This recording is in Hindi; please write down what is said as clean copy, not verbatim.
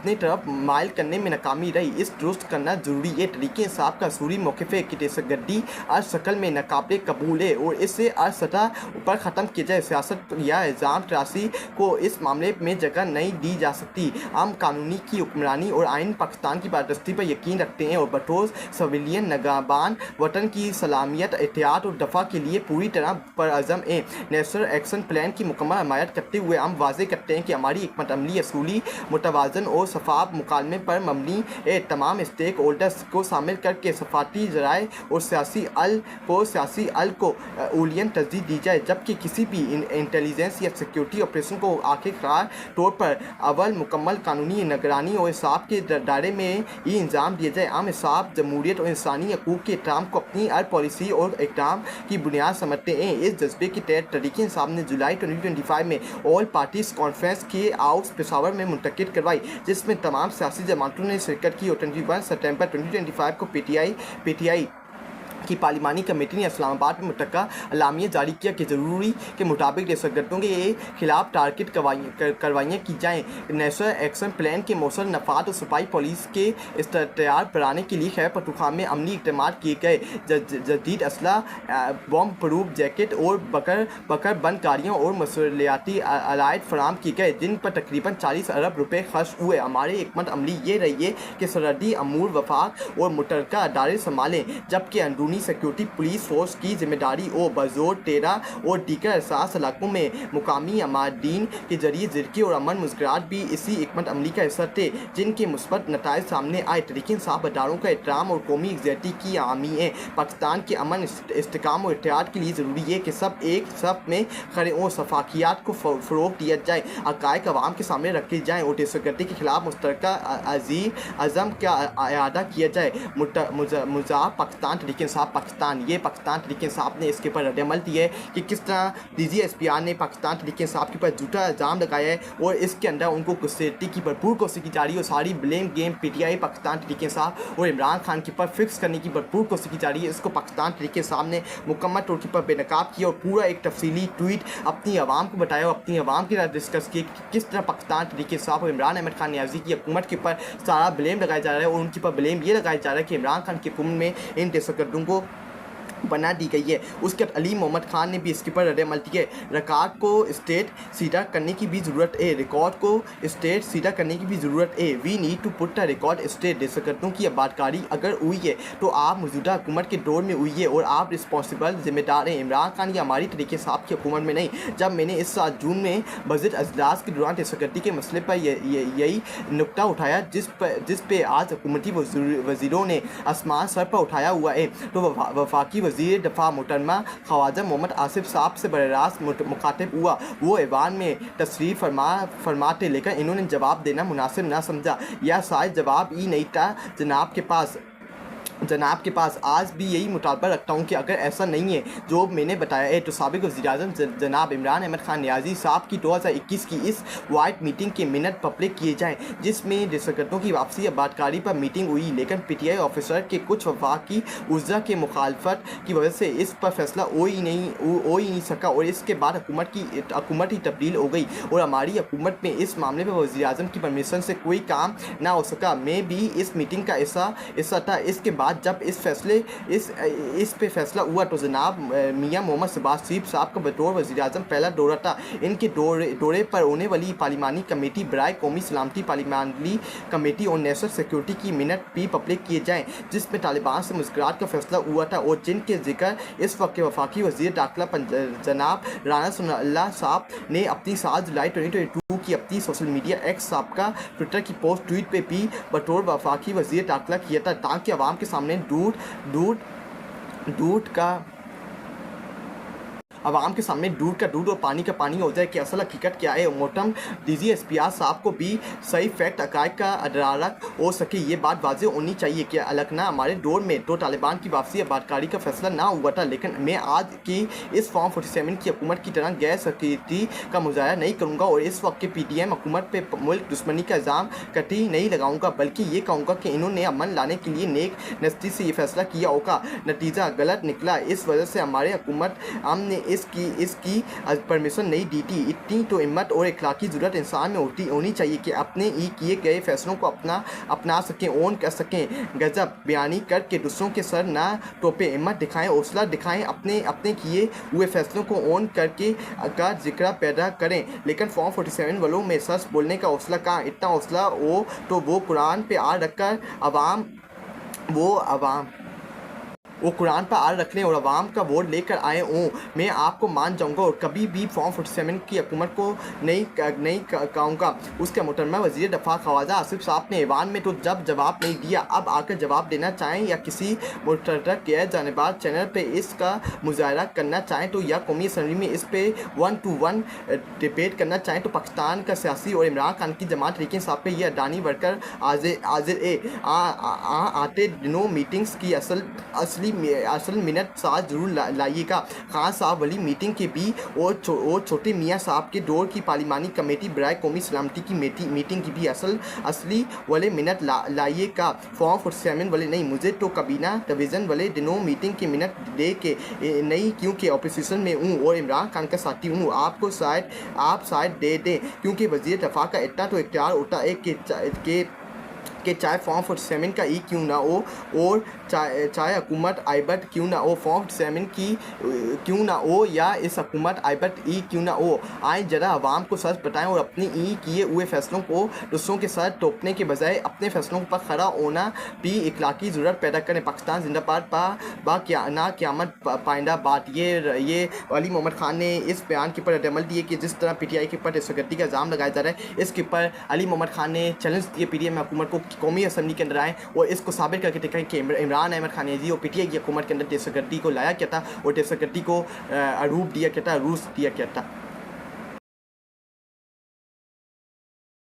अपनी तरफ माइल करने में नाकामी रही। इस दुरुस्त करना जरूरी ये तरीके इंसाफ का सूरी मौक़िफ़ किटेसगड्डी आज शक्ल में नाकाबिल कबूल है और इससे आज सतह पर ख़त्म किया जाए। सियासत या इल्ज़ाम तराशी को इस मामले में जगह नहीं दी जा सकती। हम कानूनी की हुक्मरानी और आइन पाकिस्तान की बादस्ती पर यकीन रखते हैं और बतौर सिविलियन नगहबान वतन की सलामियत, एहतियात और दफ़ा के लिए पूरी तरह परअज़म है। नेशनल एक्शन प्लान की मुकम्मल हमायत करते हुए हम वाज़ेह करते हैं कि हमारी हिकमत अमली असूली, मुतवाज़न और शफ़ाफ़ मुकालमे पर मबनी है। तमाम स्टेक होल्डर्स को शामिल करके सफ़ारती ज़राए और सियासी अल को उलियन तरजीह दी जाए, जबकि किसी भी इंटेलिजेंस या सिक्योरिटी ऑपरेशन को आखिरकार तौर पर अव्वल मुकम्मल कानूनी निगरानी और इंसाफ के दायरे में ही इंजाम दिया जाए। हम इंसाफ, जमहूरियत और इंसानी हकूक़ के एहतराम को अपनी हर पॉलिसी और इक़दाम की बुनियाद समझते हैं। इस जज्बे के तहत तहरीक इंसाफ ने जुलाई 2025 में ऑल पार्टीज़ कॉन्फ्रेंस के हाउस पेशावर में मुनक़िद करवाई, जिसमें तमाम सियासी जमातों ने शिरकत की और 21 सितंबर 2025 को पीटीआई की पार्लिमानी कमेटी ने इस्लामाबाद में मुतलका अलामिया जारी किया कि ज़रूरी के मुताबिक दहशतगर्दों के खिलाफ टारगेट कार्रवाइयाँ की जाएँ। नेशनल एक्शन प्लान के मौसर नफाद और सिपाही पुलिस के तैयार बढ़ाने के लिए खैबर पख्तूनख्वा में अमली इक़दाम किए गए। जदीद असला, बम प्रूफ जैकेट और बकर बंद गाड़ियाँ और मसूलियाती अलायद फराम किए गए, जिन पर तकरीबन 40 अरब रुपये खर्च हुए। हमारी हिकमत अमली ये रही है कि सरहदी अमूर वफाक और मुतलका अदारे संभालें, जबकि अंदरूनी सिक्योरिटी पुलिस फोर्स की जिम्मेदारी और बजोर तेरा और दीगर एहसास इलाकों में मुकामी अमादीन के जरिए ज़िरकी और अमन मुज़ाकरात भी इसी हिकमत अमली का हिस्सा थे, जिनके मुस्बत नताइज सामने आए। तहरीक इंसाफ अदारों का एहतराम और कौमी यकजहती की हामी है। पाकिस्तान के अमन, इस्तेहकाम और इत्तेहाद के लिए ज़रूरी है कि सब एक सफ में खड़े और शफाकियात को फ़रोग़ दिया जाए, हक़ाइक़ अवाम के सामने रखे जाएँ और दहशतगर्दी के खिलाफ मुश्तरका अज़म का इआदा किया जाए। मुज़ाफ़ पाकिस्तान तहरीक इंसाफ पाकिस्तान तहरीक इंसाफ ने इसके ऊपर रद्द-ए-अमल दिया है कि किस तरह DGSPR ने पाकिस्तान तहरीक इंसाफ के ऊपर झूठा इल्ज़ाम लगाया है और इसके अंदर उनको गुस्सेटी की भरपूर कोशिश की जा रही है और सारी blame game PTI Pakistan Tehreek Insaf और इमरान खान के ऊपर फिक्स करने की भरपूर कोशिश की जा रही है। इसको पाकिस्तान तहरीक इंसाफ ने मुकम्मल तौर पर बेनकाब किया और पूरा एक तफसीली ट्वीट अपनी आवाम को बताया और अपनी आवाम के साथ डिस्कस किया कि किस तरह पाकिस्तान तहरीक इंसाफ और इमरान अहमद खान नियाज़ी की हुकूमत के ऊपर सारा ब्लेम लगाया जा रहा है और उनके ऊपर ब्लेम ये लगाया जा रहा है कि इमरान खान की हुकूमत में इन दहशतगर्दों को बना दी गई है। उसके बाद अली मोहम्मद खान ने भी इसके ऊपर रद्द-ए-अमल दिया है। रिकॉर्ड को स्टेट सीधा करने की भी ज़रूरत है we need to put the record state. दहशतगर्दों की आबादकारी अगर हुई है तो आप मौजूदा हुकूमत के दौर में हुई है और आप रिस्पॉन्सिबल जिम्मेदार हैं। इमरान खान या हमारी तहरीक इंसाफ की हुकूमत में नहीं। जब मैंने इस साल जून में बजट अजलास के दौरान दहशतगर्दी के मसले पर यही नुक्ता उठाया जिस पे आज हुकूमती वज़ीरों ने आसमान सर पर उठाया हुआ है, तो वफाकी वज़ीर दफ़ा मोहतरमा ख्वाजा मोहम्मद आसिफ साहब से बराह मुखातिब हुआ। वो ऐवान में तशरीफ़ फरमाते, लेकिन इन्होंने जवाब देना मुनासिब ना समझा या शायद जवाब ही नहीं था जनाब के पास। आज भी यही मुतालबा रखता हूँ कि अगर ऐसा नहीं है जो मैंने बताया है तो साबिक़ वज़ीर-ए-आज़म जनाब इमरान अहमद खान नियाज़ी साहब की 2021 की इस वाइट मीटिंग के मिनट पब्लिक किए जाएँ, जिसमें दहशतगर्दों की वापसी आबादकारी पर मीटिंग हुई, लेकिन PTI ऑफिसर के कुछ वफाकी उज़्ज़ा के मुखालफत की वजह से इस पर फैसला हो ही नहीं सका और इसके बाद हुकूमत ही तब्दील हो गई और हमारी हुकूमत में इस मामले पर वज़ीर-ए-आज़म की परमिशन से कोई काम ना हो सका। मैं भी इस मीटिंग का हिस्सा था। इसके बाद जब इस पे फैसला हुआ तो जनाब मियां मोहम्मद शहबाज शरीफ साहब का बतौर वज़ीर-ए-आज़म पहला दौरा था। इनके दौरे पर होने वाली पार्लिमानी कमेटी बराए कौमी सलामती, पार्लिमानी कमेटी और नेशनल सिक्योरिटी की मिनट भी पब्लिक किए जाएँ, जिसमें तालिबान से मुज़ाकरात का फैसला हुआ था और जिनके जिक्र इस वक्त के वफाकी वज़ीर दाखिला जनाब राना सनाउल्लाह साहब ने अपनी 7 जुलाई 2022 की अपनी सोशल मीडिया एक्स साहब का ट्विटर की पोस्ट ट्वीट पे भी बतौर वफाकी वज़ीर दाखिला किया था, ताकि आवाम के सामने दूध और पानी का पानी हो जाए कि असल हकीकत क्या है। मोहतरम DGSPR साहब को भी सही फैक्ट हक़ाइक़ का अदराक हो सके, ये बात वाज़ेह होनी चाहिए कि अलकना हमारे दौर में तो तालिबान की वापसी आबादकारी का फैसला ना हुआ था, लेकिन मैं आज की इस फॉर्म 47 की हुकूमत की तरह गैर सकीती का मुजाहरा नहीं करूँगा और इस वक्त के PTM हुकूमत पे मुल्क दुश्मनी का इल्ज़ाम कतई नहीं लगाऊँगा, बल्कि ये कहूँगा कि इन्होंने अमन लाने के लिए नेक नस्ती से ये फैसला किया होगा। नतीजा गलत निकला। इस वजह से हमारे हुकूमत हमने इसकी परमिशन नहीं दी थी। इतनी तो हिम्मत और अखलाकी ज़रूरत इंसान में होनी चाहिए कि अपने ही किए गए फैसलों को अपना सकें, ओन कर सकें। गजब बयानी करके दूसरों के सर ना टोपे, हिम्मत दिखाएं, हौसला दिखाएं, अपने किए हुए फैसलों को ओन करके का जिक्र पैदा करें। लेकिन फॉर्म 47 वालों में सच बोलने का हौसला कहाँ? इतना हौसला हो तो वो कुरान पे आड़ रखकर वो कुरान पर आड़ रख लें और आवाम का वोट लेकर आए हों, मैं आपको मान जाऊंगा और कभी भी फॉर्म 47 की हुकूमत को नहीं कहूँगा। उसके मुहतरमा वज़ीर दफ़ा ख्वाजा आसिफ साहब ने ऐवान में तो जब जवाब नहीं दिया, अब आकर जवाब देना चाहें या किसी मुतअद्दिद गैर जानिबाज चैनल पर इसका मुजाहरा करना चाहें तो या कौमी असम्बली में इस पर 1-to-1 डिबेट करना चाहें तो पाकिस्तान का सियासी और इमरान खान की जमात तहरीक इंसाफ पे ये अडानी वर्कर हाजिर आते दिनों मीटिंग्स की असल मिनट साथ जरूर लाइएगा। खान साहब वाली मीटिंग के भी और छोटे मियाँ साहब के दौर की पार्लिमानी कमेटी बराए कौमी सलामती की मीटिंग की भी असली वाले मिनट लाइएगा। फॉर्म 47 वाले नहीं, मुझे तो कबीना डिवीज़न वाले दिनों मीटिंग के मिनट दे के नहीं, क्योंकि अपोजिशन में हूँ और इमरान खान का साथी हूँ। आप शायद दे दें, क्योंकि वज़ीर दफ़ा का इतना तो इख्तियार होता है कि चाहे फॉर्म 47 का क्यों ना हो और चाहे हुकूमत आइबट क्यों ना हो, फॉर्म 47 की क्यों ना हो या इस हुकूमत आइबट क्यों ना हो, आए जरा आवाम को सच बताएं और अपनी किए हुए फैसलों को दूसरों के साथ टोकने के बजाय अपने फैसलों पर खड़ा होना भी इखलाकी ज़रूरत पैदा करें। पाकिस्तान जिंदाबाद ना क़यामत पाइंदा बात। ये अली मोहम्मद खान ने इस बयान के ऊपर अमल दिए कि जिस तरह PTI के ऊपर दहशतगर्दी का इल्ज़ाम लगाया जा रहा है, इसके ऊपर अली मोहम्मद खान ने चैलेंज दिए PTI में हुकूमत को कौमी असम्बली के अंदर आए और इसको साबित करके दिखाएं कि इमरान अहमद खानेजी और PTI की हुकूमत के अंदर दहशतगर्दी को लाया क्या था और दहशतगर्दी को रूप दिया क्या था, रूस दिया क्या था।